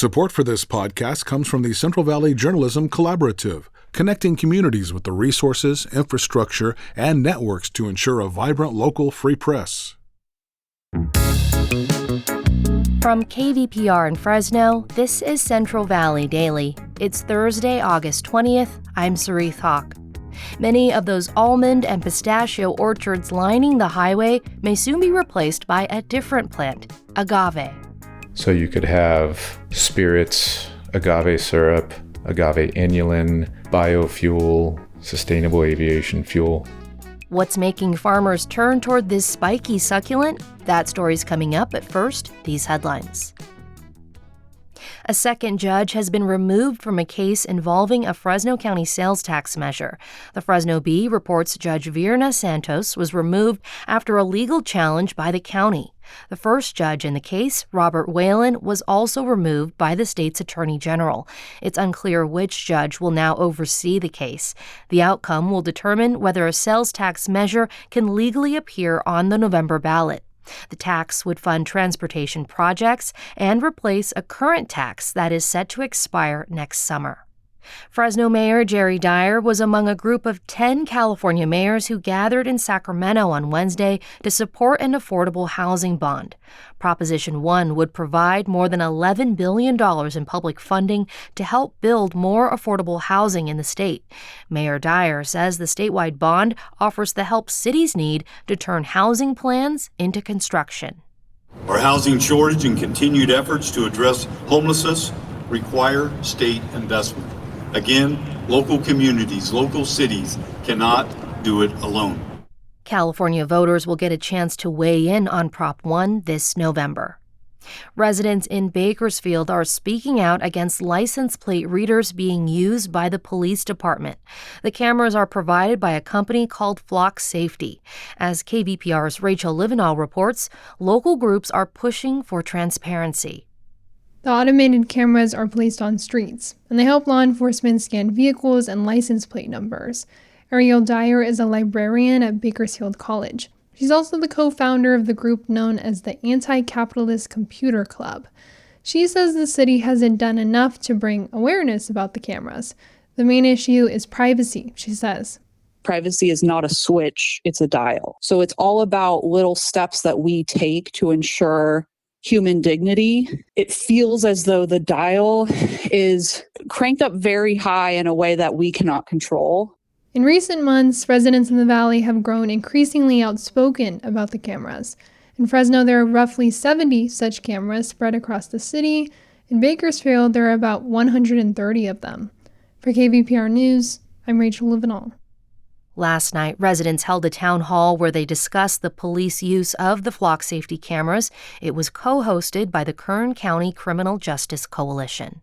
Support for this podcast comes from the Central Valley Journalism Collaborative, connecting communities with the resources, infrastructure, and networks to ensure a vibrant local free press. From KVPR in Fresno, this is Central Valley Daily. It's Thursday, August 20th. I'm Soreath Hok. Many of those almond and pistachio orchards lining the highway may soon be replaced by a different plant, agave. So you could have spirits, agave syrup, agave inulin, biofuel, sustainable aviation fuel. What's making farmers turn toward this spiky succulent? That story's coming up, but first, these headlines. A second judge has been removed from a case involving a Fresno County sales tax measure. The Fresno Bee reports Judge Virna Santos was removed after a legal challenge by the county. The first judge in the case, Robert Whalen, was also removed by the state's attorney general. It's unclear which judge will now oversee the case. The outcome will determine whether a sales tax measure can legally appear on the November ballot. The tax would fund transportation projects and replace a current tax that is set to expire next summer. Fresno Mayor Jerry Dyer was among a group of 10 California mayors who gathered in Sacramento on Wednesday to support an affordable housing bond. Proposition 1 would provide more than $11 billion in public funding to help build more affordable housing in the state. Mayor Dyer says the statewide bond offers the help cities need to turn housing plans into construction. Our housing shortage and continued efforts to address homelessness require state investment. Again, local communities, local cities cannot do it alone. California voters will get a chance to weigh in on Prop 1 this November. Residents in Bakersfield are speaking out against license plate readers being used by the police department. The cameras are provided by a company called Flock Safety. As KVPR's Rachel Livinal reports, local groups are pushing for transparency. The automated cameras are placed on streets, and they help law enforcement scan vehicles and license plate numbers. Ariel Dyer is a librarian at Bakersfield College. She's also the co-founder of the group known as the Anti-Capitalist Computer Club. She says the city hasn't done enough to bring awareness about the cameras. The main issue is privacy, she says. Privacy is not a switch, it's a dial. So it's all about little steps that we take to ensure human dignity. It feels as though the dial is cranked up very high in a way that we cannot control. In recent months, residents in the valley have grown increasingly outspoken about the cameras. In Fresno, there are roughly 70 such cameras spread across the city. In Bakersfield, there are about 130 of them. For KVPR News, I'm Rachel Livinal. Last night, residents held a town hall where they discussed the police use of the Flock Safety cameras. It was co-hosted by the Kern County Criminal Justice Coalition.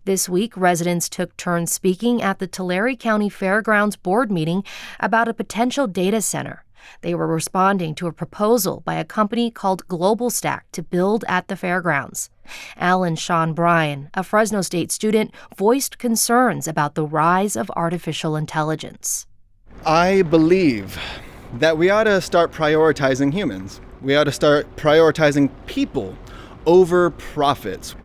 This week, residents took turns speaking at the Tulare County Fairgrounds board meeting about a potential data center. They were responding to a proposal by a company called Global Stack to build at the fairgrounds. Alan Sean Bryan, a Fresno State student, voiced concerns about the rise of artificial intelligence. I believe that we ought to start prioritizing humans. We ought to start prioritizing people over profits.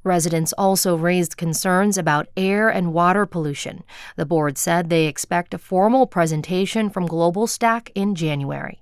Residents also raised concerns about air and water pollution. The board said they expect a formal presentation from Global Stack in January.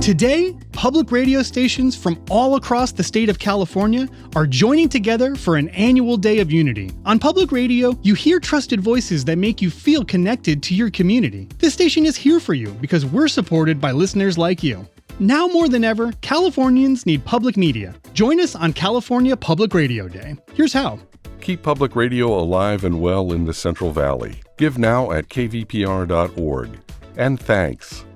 Today, public radio stations from all across the state of California are joining together for an annual Day of Unity. On public radio, you hear trusted voices that make you feel connected to your community. This station is here for you because we're supported by listeners like you. Now more than ever, Californians need public media. Join us on California Public Radio Day. Here's how. Keep public radio alive and well in the Central Valley. Give now at kvpr.org. And thanks.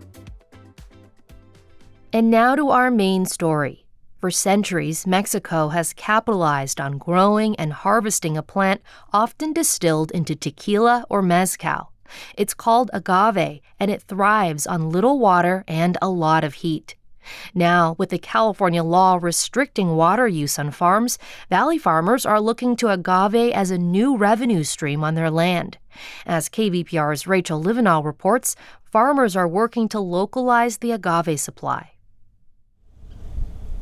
And now to our main story. For centuries, Mexico has capitalized on growing and harvesting a plant often distilled into tequila or mezcal. It's called agave, and it thrives on little water and a lot of heat. Now, with the California law restricting water use on farms, valley farmers are looking to agave as a new revenue stream on their land. As KVPR's Rachel Livinal reports, farmers are working to localize the agave supply.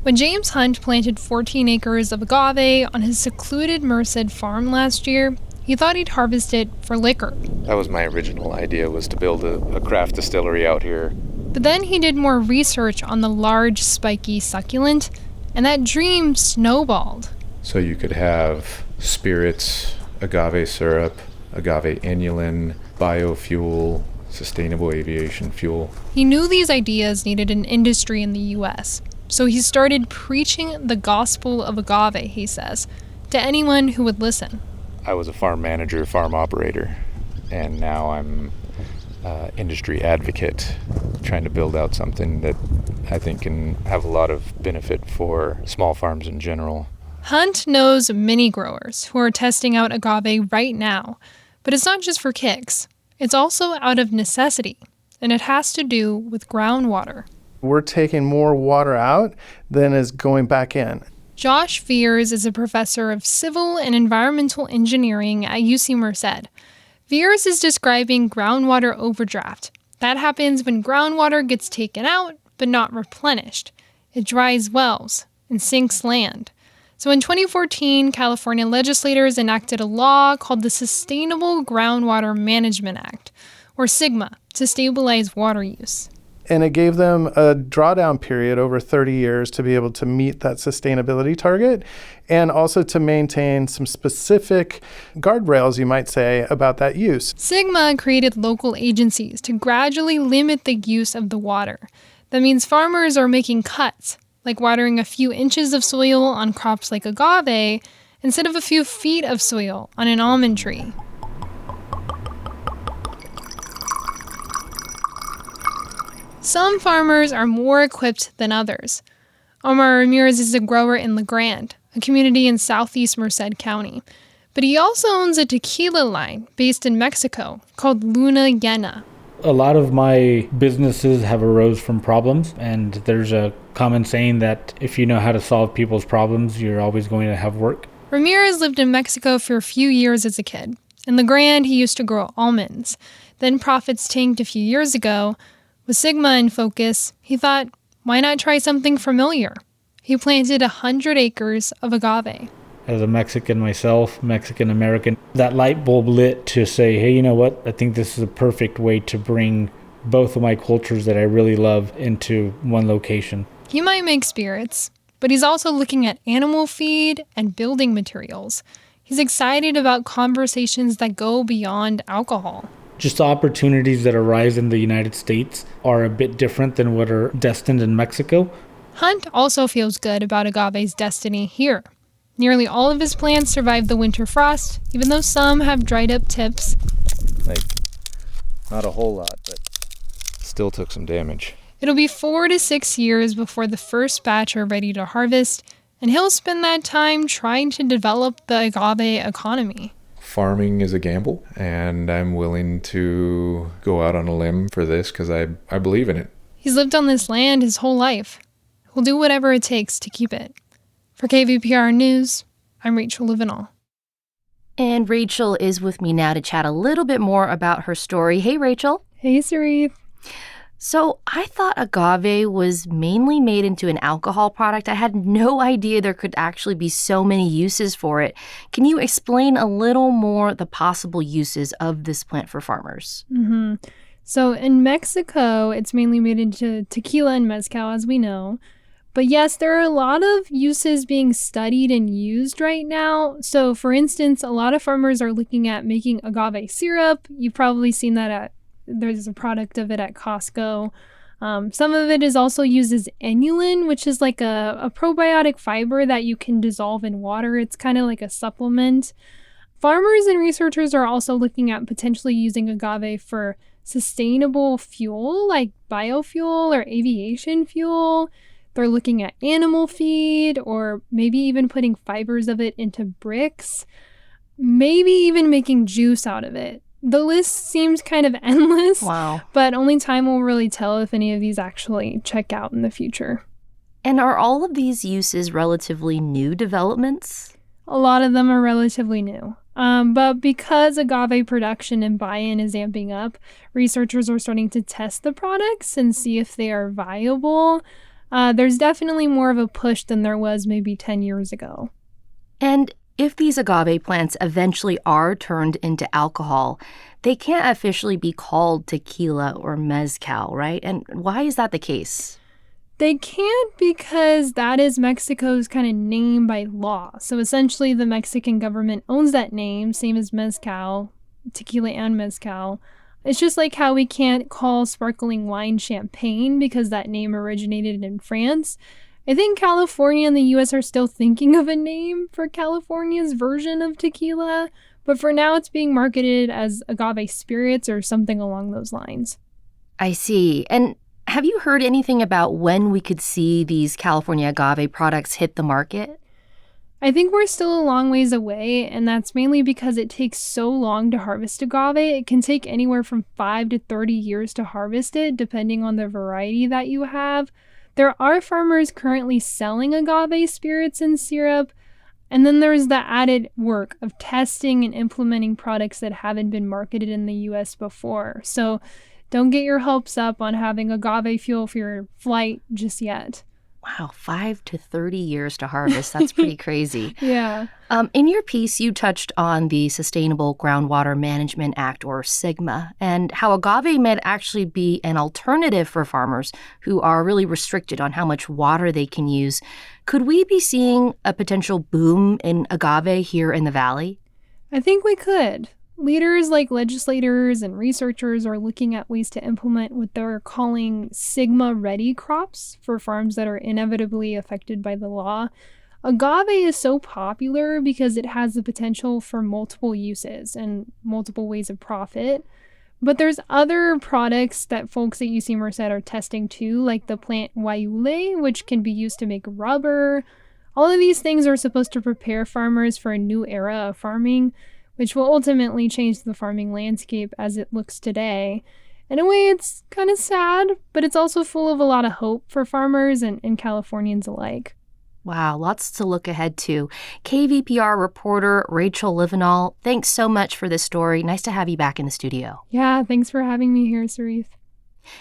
When James Hunt planted 14 acres of agave on his secluded Merced farm last year, he thought he'd harvest it for liquor. That was my original idea, was to build a craft distillery out here. But then he did more research on the large, spiky succulent, and that dream snowballed. So you could have spirits, agave syrup, agave inulin, biofuel, sustainable aviation fuel. He knew these ideas needed an industry in the U.S., so he started preaching the gospel of agave, he says, to anyone who would listen. I was a farm manager, farm operator, and now I'm industry advocate, trying to build out something that I think can have a lot of benefit for small farms in general. Hunt knows many growers who are testing out agave right now, but it's not just for kicks. It's also out of necessity, and it has to do with groundwater. We're taking more water out than is going back in. Josh Veers is a professor of civil and environmental engineering at UC Merced. Veers is describing groundwater overdraft. That happens when groundwater gets taken out but not replenished. It dries wells and sinks land. So in 2014, California legislators enacted a law called the Sustainable Groundwater Management Act, or SGMA, to stabilize water use. And it gave them a drawdown period over 30 years to be able to meet that sustainability target, and also to maintain some specific guardrails, you might say, about that use. SGMA created local agencies to gradually limit the use of the water. That means farmers are making cuts, like watering a few inches of soil on crops like agave instead of a few feet of soil on an almond tree. Some farmers are more equipped than others. Omar Ramirez is a grower in La Grande, a community in southeast Merced County. But he also owns a tequila line based in Mexico called Luna Llena. A lot of my businesses have arose from problems, and there's a common saying that if you know how to solve people's problems, you're always going to have work. Ramirez lived in Mexico for a few years as a kid. In La Grande, he used to grow almonds. Then profits tanked a few years ago. With SGMA in focus, he thought, why not try something familiar? He planted 100 acres of agave. As a Mexican myself, Mexican-American, that light bulb lit to say, hey, you know what? I think this is a perfect way to bring both of my cultures that I really love into one location. He might make spirits, but he's also looking at animal feed and building materials. He's excited about conversations that go beyond alcohol. Just the opportunities that arise in the United States are a bit different than what are destined in Mexico. Hunt also feels good about agave's destiny here. Nearly all of his plants survive the winter frost, even though some have dried up tips. Not a whole lot, but still took some damage. It'll be 4 to 6 years before the first batch are ready to harvest, and he'll spend that time trying to develop the agave economy. Farming is a gamble, and I'm willing to go out on a limb for this because I believe in it. He's lived on this land his whole life. He'll do whatever it takes to keep it. For KVPR News, I'm Rachel Livinal. And Rachel is with me now to chat a little bit more about her story. Hey, Rachel. Hey, Soreath. So I thought agave was mainly made into an alcohol product. I had no idea there could actually be so many uses for it. Can you explain a little more the possible uses of this plant for farmers? Mm-hmm. So in Mexico, it's mainly made into tequila and mezcal, as we know. But yes, there are a lot of uses being studied and used right now. So for instance, a lot of farmers are looking at making agave syrup. You've probably seen that there's a product of it at Costco. Some of it is also used as inulin, which is like a probiotic fiber that you can dissolve in water. It's kind of like a supplement. Farmers and researchers are also looking at potentially using agave for sustainable fuel, like biofuel or aviation fuel. They're looking at animal feed, or maybe even putting fibers of it into bricks, maybe even making juice out of it. The list seems kind of endless. Wow. But only time will really tell if any of these actually check out in the future. And are all of these uses relatively new developments? A lot of them are relatively new. But because agave production and buy-in is amping up, researchers are starting to test the products and see if they are viable. There's definitely more of a push than there was maybe 10 years ago. And if these agave plants eventually are turned into alcohol, they can't officially be called tequila or mezcal, right? And why is that the case? They can't because that is Mexico's kind of name by law. So essentially the Mexican government owns that name, same as mezcal, tequila and mezcal. It's just like how we can't call sparkling wine champagne because that name originated in France. I think California and the US are still thinking of a name for California's version of tequila, but for now it's being marketed as agave spirits or something along those lines. I see. And have you heard anything about when we could see these California agave products hit the market? I think we're still a long ways away, and that's mainly because it takes so long to harvest agave. It can take anywhere from 5 to 30 years to harvest it, depending on the variety that you have. There are farmers currently selling agave spirits and syrup, and then there's the added work of testing and implementing products that haven't been marketed in the US before. So don't get your hopes up on having agave fuel for your flight just yet. Wow, 5 to 30 years to harvest. That's pretty crazy. Yeah. In your piece, you touched on the Sustainable Groundwater Management Act, or SGMA, and how agave might actually be an alternative for farmers who are really restricted on how much water they can use. Could we be seeing a potential boom in agave here in the Valley? I think we could. Leaders like legislators and researchers are looking at ways to implement what they're calling SGMA-ready crops for farms that are inevitably affected by the law. Agave is so popular because it has the potential for multiple uses and multiple ways of profit. But there's other products that folks at UC Merced are testing too, like the plant guayule, which can be used to make rubber. All of these things are supposed to prepare farmers for a new era of farming, which will ultimately change the farming landscape as it looks today. In a way, it's kind of sad, but it's also full of a lot of hope for farmers and Californians alike. Wow, lots to look ahead to. KVPR reporter Rachel Livinal, thanks so much for this story. Nice to have you back in the studio. Yeah, thanks for having me here, Soreath.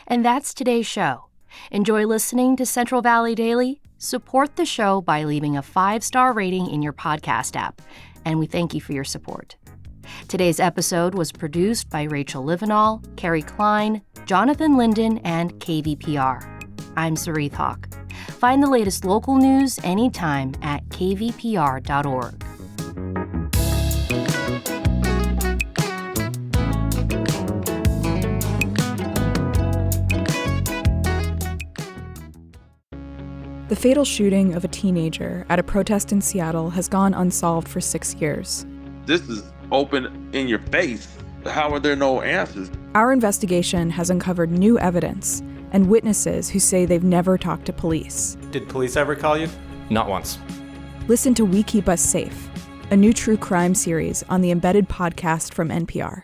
And that's today's show. Enjoy listening to Central Valley Daily? Support the show by leaving a 5-star rating in your podcast app. And we thank you for your support. Today's episode was produced by Rachel Livinal, Carrie Klein, Jonathan Linden, and KVPR. I'm Soreath Hok. Find the latest local news anytime at kvpr.org. The fatal shooting of a teenager at a protest in Seattle has gone unsolved for 6 years. This is open in your face. How are there no answers? Our investigation has uncovered new evidence and witnesses who say they've never talked to police. Did police ever call you? Not once. Listen to We Keep Us Safe, a new true crime series on the Embedded podcast from NPR.